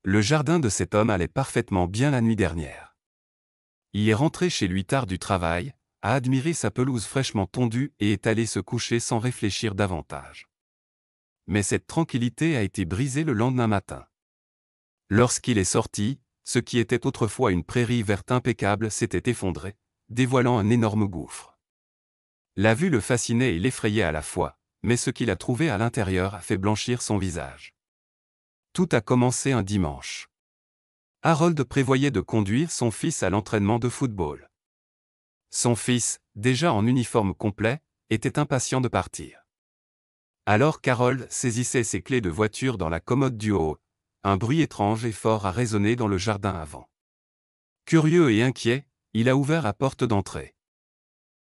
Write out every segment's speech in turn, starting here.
Le jardin de cet homme allait parfaitement bien la nuit dernière. Il est rentré chez lui tard du travail, a admiré sa pelouse fraîchement tondue et est allé se coucher sans réfléchir davantage. Mais cette tranquillité a été brisée le lendemain matin. Lorsqu'il est sorti, ce qui était autrefois une prairie verte impeccable s'était effondré, dévoilant un énorme gouffre. La vue le fascinait et l'effrayait à la fois, mais ce qu'il a trouvé à l'intérieur a fait blanchir son visage. Tout a commencé un dimanche. Harold prévoyait de conduire son fils à l'entraînement de football. Son fils, déjà en uniforme complet, était impatient de partir. Alors qu'Harold saisissait ses clés de voiture dans la commode du haut, un bruit étrange et fort a résonné dans le jardin avant. Curieux et inquiet, il a ouvert la porte d'entrée.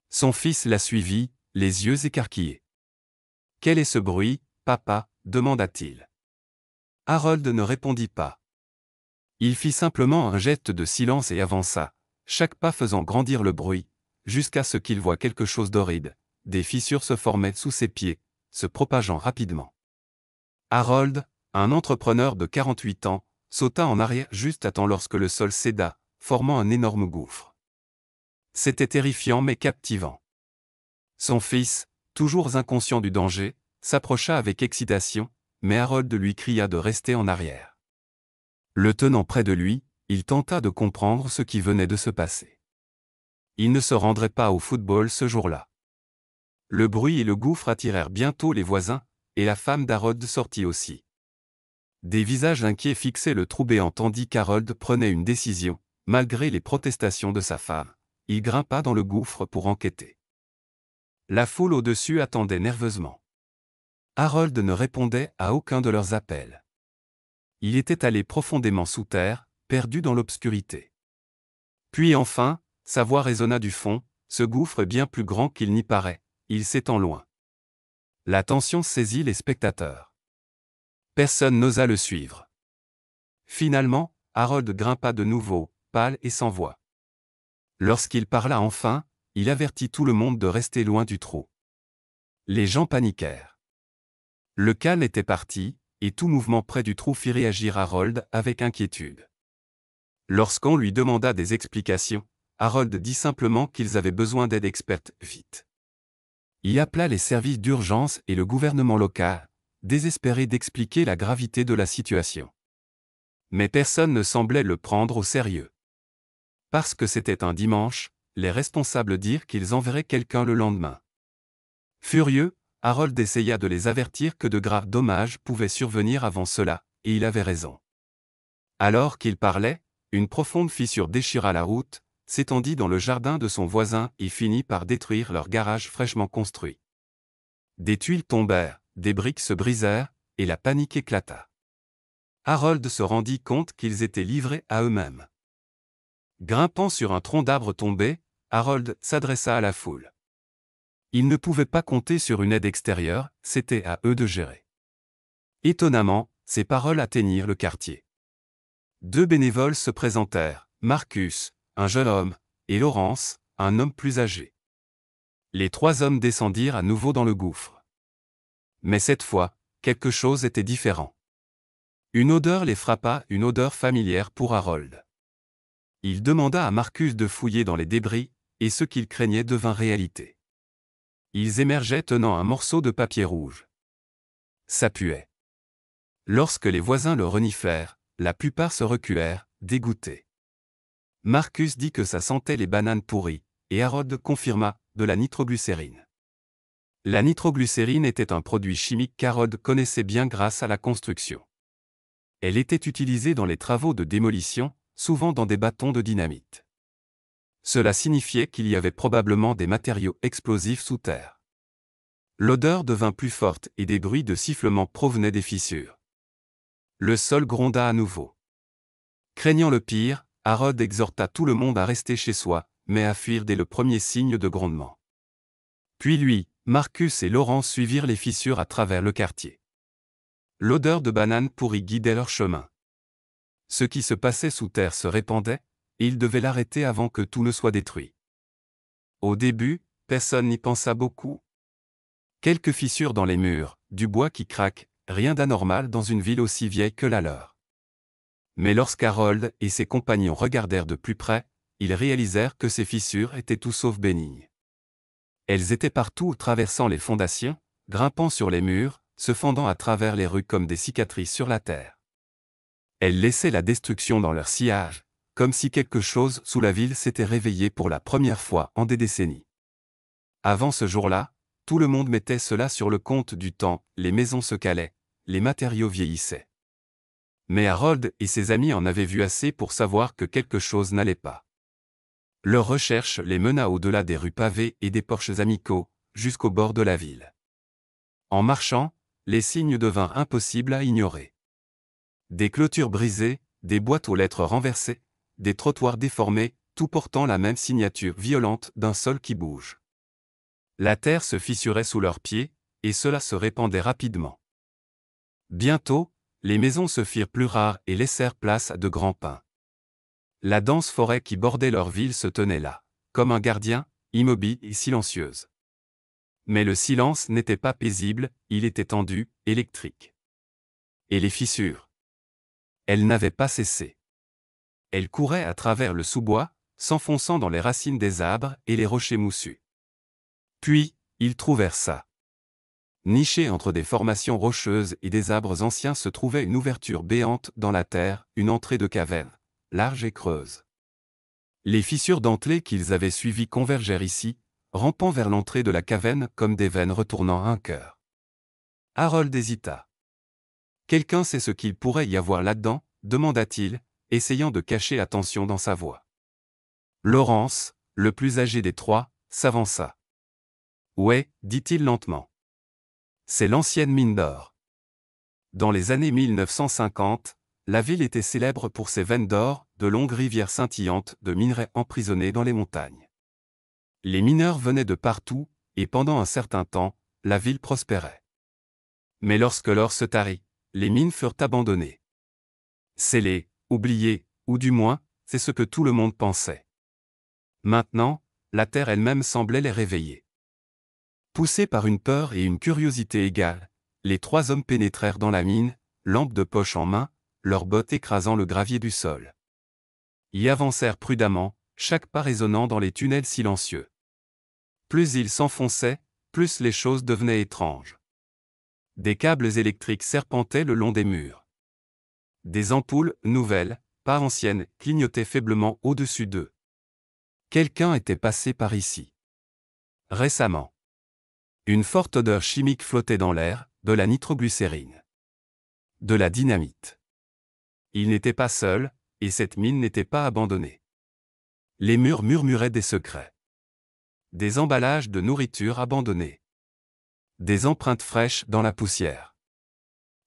Son fils l'a suivi, les yeux écarquillés. « Quel est ce bruit, papa » demanda-t-il. Harold ne répondit pas. Il fit simplement un geste de silence et avança, chaque pas faisant grandir le bruit, jusqu'à ce qu'il voie quelque chose d'horrible. Des fissures se formaient sous ses pieds, se propageant rapidement. Harold, un entrepreneur de 48 ans, sauta en arrière juste à temps lorsque le sol céda, formant un énorme gouffre. C'était terrifiant mais captivant. Son fils, toujours inconscient du danger, s'approcha avec excitation, mais Harold lui cria de rester en arrière. Le tenant près de lui, il tenta de comprendre ce qui venait de se passer. Il ne se rendrait pas au football ce jour-là. Le bruit et le gouffre attirèrent bientôt les voisins, et la femme d'Harold sortit aussi. Des visages inquiets fixaient le trou béant tandis qu'Harold prenait une décision, malgré les protestations de sa femme. Il grimpa dans le gouffre pour enquêter. La foule au-dessus attendait nerveusement. Harold ne répondait à aucun de leurs appels. Il était allé profondément sous terre, perdu dans l'obscurité. Puis enfin, sa voix résonna du fond, « Ce gouffre est bien plus grand qu'il n'y paraît, il s'étend loin. » La tension saisit les spectateurs. Personne n'osa le suivre. Finalement, Harold grimpa de nouveau, pâle et sans voix. Lorsqu'il parla enfin, il avertit tout le monde de rester loin du trou. Les gens paniquèrent. Le calme était parti, et tout mouvement près du trou fit réagir Harold avec inquiétude. Lorsqu'on lui demanda des explications, Harold dit simplement qu'ils avaient besoin d'aide experte vite. Il appela les services d'urgence et le gouvernement local, désespéré d'expliquer la gravité de la situation. Mais personne ne semblait le prendre au sérieux. Parce que c'était un dimanche, les responsables dirent qu'ils enverraient quelqu'un le lendemain. Furieux, Harold essaya de les avertir que de graves dommages pouvaient survenir avant cela, et il avait raison. Alors qu'il parlait, une profonde fissure déchira la route, s'étendit dans le jardin de son voisin et finit par détruire leur garage fraîchement construit. Des tuiles tombèrent, des briques se brisèrent, et la panique éclata. Harold se rendit compte qu'ils étaient livrés à eux-mêmes. Grimpant sur un tronc d'arbre tombé, Harold s'adressa à la foule. Il ne pouvait pas compter sur une aide extérieure, c'était à eux de gérer. Étonnamment, ces paroles atteignirent le quartier. 2 bénévoles se présentèrent, Marcus, un jeune homme, et Laurence, un homme plus âgé. Les 3 hommes descendirent à nouveau dans le gouffre. Mais cette fois, quelque chose était différent. Une odeur les frappa, une odeur familière pour Harold. Il demanda à Marcus de fouiller dans les débris, et ce qu'il craignait devint réalité. Ils émergeaient tenant un morceau de papier rouge. Ça puait. Lorsque les voisins le reniflèrent, la plupart se reculèrent, dégoûtés. Marcus dit que ça sentait les bananes pourries, et Harold confirma, de la nitroglycérine. La nitroglycérine était un produit chimique qu'Harold connaissait bien grâce à la construction. Elle était utilisée dans les travaux de démolition, souvent dans des bâtons de dynamite. Cela signifiait qu'il y avait probablement des matériaux explosifs sous terre. L'odeur devint plus forte et des bruits de sifflement provenaient des fissures. Le sol gronda à nouveau. Craignant le pire, Harold exhorta tout le monde à rester chez soi, mais à fuir dès le premier signe de grondement. Puis lui, Marcus et Laurence suivirent les fissures à travers le quartier. L'odeur de bananes pourries guidait leur chemin. Ce qui se passait sous terre se répandait, et ils devaient l'arrêter avant que tout ne soit détruit. Au début, personne n'y pensa beaucoup. Quelques fissures dans les murs, du bois qui craque, rien d'anormal dans une ville aussi vieille que la leur. Mais lorsqu'Harold et ses compagnons regardèrent de plus près, ils réalisèrent que ces fissures étaient tout sauf bénignes. Elles étaient partout, traversant les fondations, grimpant sur les murs, se fendant à travers les rues comme des cicatrices sur la terre. Elles laissaient la destruction dans leur sillage, comme si quelque chose sous la ville s'était réveillé pour la première fois en des décennies. Avant ce jour-là, tout le monde mettait cela sur le compte du temps, les maisons se calaient, les matériaux vieillissaient. Mais Harold et ses amis en avaient vu assez pour savoir que quelque chose n'allait pas. Leur recherche les mena au-delà des rues pavées et des porches amicaux, jusqu'au bord de la ville. En marchant, les signes devinrent impossibles à ignorer. Des clôtures brisées, des boîtes aux lettres renversées, des trottoirs déformés, tout portant la même signature violente d'un sol qui bouge. La terre se fissurait sous leurs pieds, et cela se répandait rapidement. Bientôt, les maisons se firent plus rares et laissèrent place à de grands pins. La dense forêt qui bordait leur ville se tenait là, comme un gardien, immobile et silencieuse. Mais le silence n'était pas paisible, il était tendu, électrique. Et les fissures? Elles n'avaient pas cessé. Elles couraient à travers le sous-bois, s'enfonçant dans les racines des arbres et les rochers moussus. Puis, ils trouvèrent ça. Nichée entre des formations rocheuses et des arbres anciens se trouvait une ouverture béante dans la terre, une entrée de caverne, large et creuse. Les fissures dentelées qu'ils avaient suivies convergèrent ici, rampant vers l'entrée de la caverne comme des veines retournant à un cœur. Harold hésita. « Quelqu'un sait ce qu'il pourrait y avoir là-dedans » demanda-t-il, essayant de cacher la tension dans sa voix. Lawrence, le plus âgé des trois, s'avança. « Ouais, dit-il lentement. C'est l'ancienne mine d'or. Dans les années 1950, la ville était célèbre pour ses veines d'or, de longues rivières scintillantes de minerais emprisonnés dans les montagnes. Les mineurs venaient de partout, et pendant un certain temps, la ville prospérait. Mais lorsque l'or se tarit, les mines furent abandonnées. Scellées, oubliées, ou du moins, c'est ce que tout le monde pensait. Maintenant, la terre elle-même semblait les réveiller. Poussés par une peur et une curiosité égales, les trois hommes pénétrèrent dans la mine, lampe de poche en main, leurs bottes écrasant le gravier du sol. Y avancèrent prudemment, chaque pas résonnant dans les tunnels silencieux. Plus ils s'enfonçaient, plus les choses devenaient étranges. Des câbles électriques serpentaient le long des murs. Des ampoules, nouvelles, pas anciennes, clignotaient faiblement au-dessus d'eux. Quelqu'un était passé par ici. Récemment. Une forte odeur chimique flottait dans l'air, de la nitroglycérine. De la dynamite. Il n'était pas seul, et cette mine n'était pas abandonnée. Les murs murmuraient des secrets. Des emballages de nourriture abandonnés. Des empreintes fraîches dans la poussière.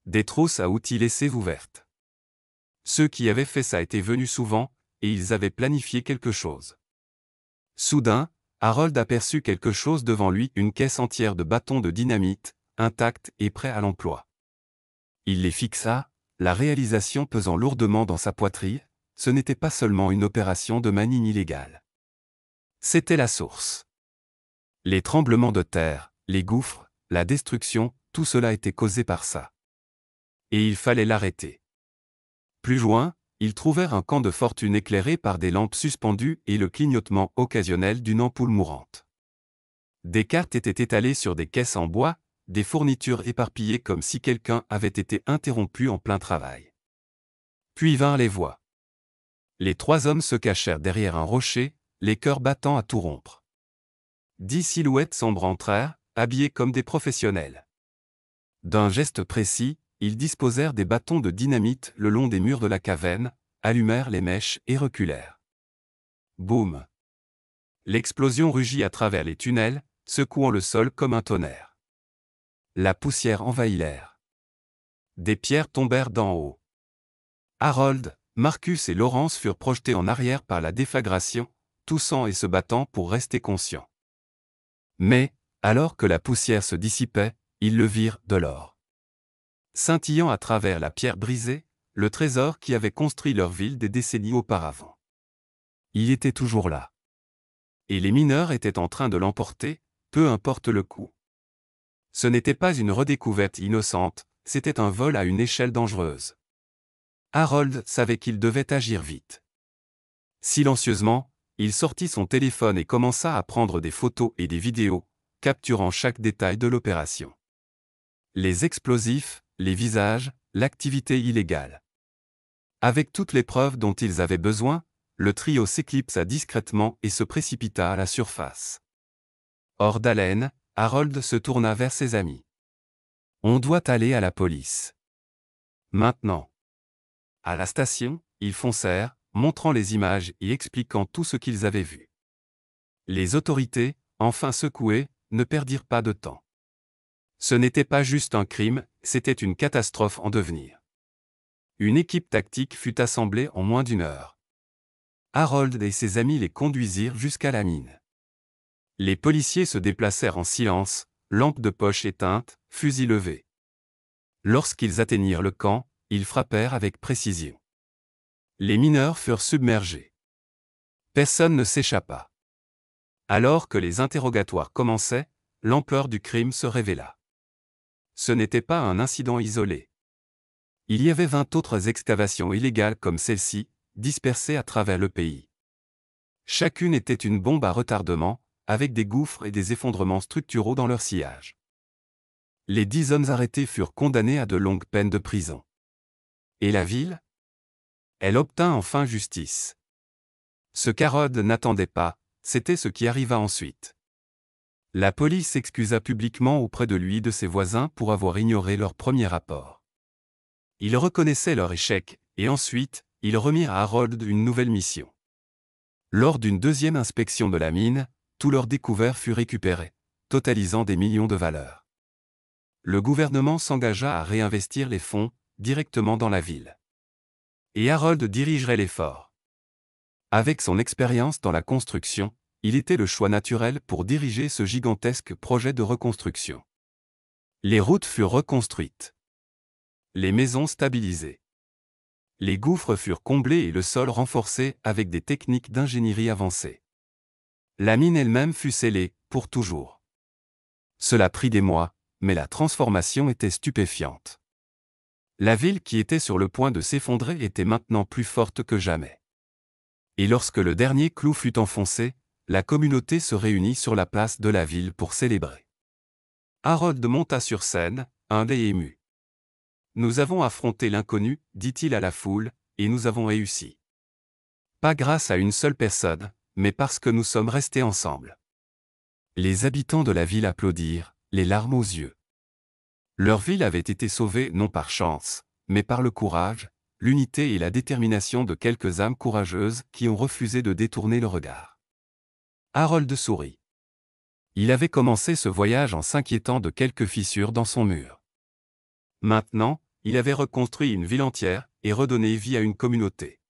Des trousses à outils laissées ouvertes. Ceux qui avaient fait ça étaient venus souvent, et ils avaient planifié quelque chose. Soudain, Harold aperçut quelque chose devant lui, une caisse entière de bâtons de dynamite, intacts et prêts à l'emploi. Il les fixa, la réalisation pesant lourdement dans sa poitrine, ce n'était pas seulement une opération de manine illégale. C'était la source. Les tremblements de terre, les gouffres, la destruction, tout cela était causé par ça. Et il fallait l'arrêter. Plus loin, ils trouvèrent un camp de fortune éclairé par des lampes suspendues et le clignotement occasionnel d'une ampoule mourante. Des cartes étaient étalées sur des caisses en bois, des fournitures éparpillées comme si quelqu'un avait été interrompu en plein travail. Puis vinrent les voix. Les trois hommes se cachèrent derrière un rocher, les cœurs battant à tout rompre. 10 silhouettes sombres entrèrent, habillées comme des professionnels. D'un geste précis, ils disposèrent des bâtons de dynamite le long des murs de la caverne, allumèrent les mèches et reculèrent. Boum! L'explosion rugit à travers les tunnels, secouant le sol comme un tonnerre. La poussière envahit l'air. Des pierres tombèrent d'en haut. Harold, Marcus et Lawrence furent projetés en arrière par la déflagration, toussant et se battant pour rester conscients. Mais, alors que la poussière se dissipait, ils le virent de l'or. Scintillant à travers la pierre brisée, le trésor qui avait construit leur ville des décennies auparavant. Il était toujours là. Et les mineurs étaient en train de l'emporter, peu importe le coût. Ce n'était pas une redécouverte innocente, c'était un vol à une échelle dangereuse. Harold savait qu'il devait agir vite. Silencieusement, il sortit son téléphone et commença à prendre des photos et des vidéos, capturant chaque détail de l'opération. Les explosifs, les visages, l'activité illégale. Avec toutes les preuves dont ils avaient besoin, le trio s'éclipsa discrètement et se précipita à la surface. Hors d'haleine, Harold se tourna vers ses amis. « On doit aller à la police. Maintenant. » À la station, ils foncèrent, montrant les images et expliquant tout ce qu'ils avaient vu. Les autorités, enfin secouées, ne perdirent pas de temps. Ce n'était pas juste un crime, c'était une catastrophe en devenir. Une équipe tactique fut assemblée en moins d'1 heure. Harold et ses amis les conduisirent jusqu'à la mine. Les policiers se déplacèrent en silence, lampes de poche éteintes, fusils levés. Lorsqu'ils atteignirent le camp, ils frappèrent avec précision. Les mineurs furent submergés. Personne ne s'échappa. Alors que les interrogatoires commençaient, l'ampleur du crime se révéla. Ce n'était pas un incident isolé. Il y avait 20 autres excavations illégales comme celle-ci, dispersées à travers le pays. Chacune était une bombe à retardement, avec des gouffres et des effondrements structuraux dans leur sillage. Les 10 hommes arrêtés furent condamnés à de longues peines de prison. Et la ville? Elle obtint enfin justice. Ce qu'Harold n'attendait pas, c'était ce qui arriva ensuite. La police s'excusa publiquement auprès de lui et de ses voisins pour avoir ignoré leur premier rapport. Ils reconnaissaient leur échec, et ensuite, ils remirent à Harold une nouvelle mission. Lors d'une deuxième inspection de la mine, tout leur découvert fut récupéré, totalisant des millions de valeurs. Le gouvernement s'engagea à réinvestir les fonds, directement dans la ville. Et Harold dirigerait l'effort. Avec son expérience dans la construction, il était le choix naturel pour diriger ce gigantesque projet de reconstruction. Les routes furent reconstruites. Les maisons stabilisées. Les gouffres furent comblés et le sol renforcé avec des techniques d'ingénierie avancées. La mine elle-même fut scellée, pour toujours. Cela prit des mois, mais la transformation était stupéfiante. La ville qui était sur le point de s'effondrer était maintenant plus forte que jamais. Et lorsque le dernier clou fut enfoncé, la communauté se réunit sur la place de la ville pour célébrer. Harold monta sur scène, humble et ému. « Nous avons affronté l'inconnu, dit-il à la foule, et nous avons réussi. Pas grâce à une seule personne, mais parce que nous sommes restés ensemble. » Les habitants de la ville applaudirent, les larmes aux yeux. Leur ville avait été sauvée non par chance, mais par le courage, l'unité et la détermination de quelques âmes courageuses qui ont refusé de détourner le regard. Harold sourit. Il avait commencé ce voyage en s'inquiétant de quelques fissures dans son mur. Maintenant, il avait reconstruit une ville entière et redonné vie à une communauté.